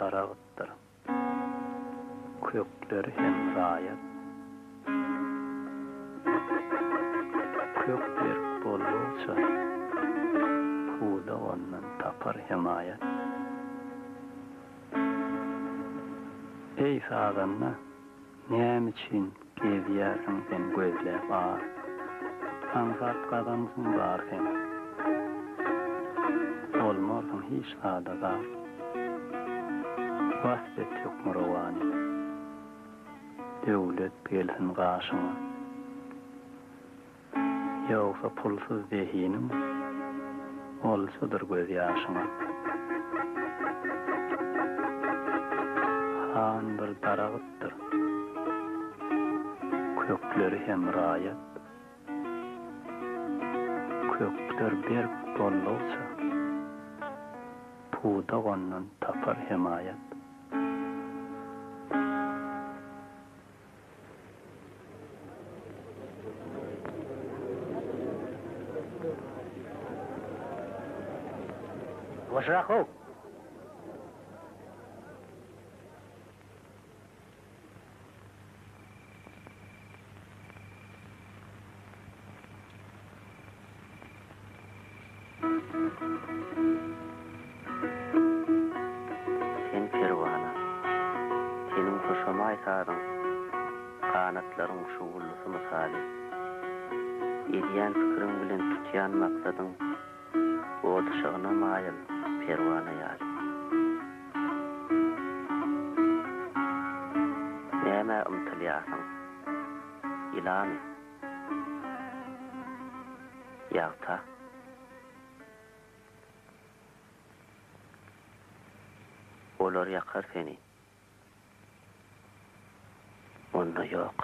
daragıtdyr. Kökleri hem raýat. Kök berk bolýarsa, puda ondan tapar himayat. Ey saganna, näme üçin gezýärsiň sen gözläp bar? Hansat gadamsyň barken. Olmarsyň hiç sada bar. Vasdet ýok murawany. Döwlet gelsin gaşyňa. Ýogsa pulsuz zehinim, olsadyr göz ýaşyňa. Han bir daragıtdyr. Kökleri hem raýat. Kökler berk bolýarsa, puda ondan tapar himayat. Başrakov. Sen perwana, senin hoşuma ýasadyň kanatlaryň şuwullusy misali. Edýän pikiriň bilen tutýan maksadyň odyşygyna maýyl perwana ýaly. Näme umtylýasyň? Ilamy? Ýagta? Olar ýakar seni. Onda ýok.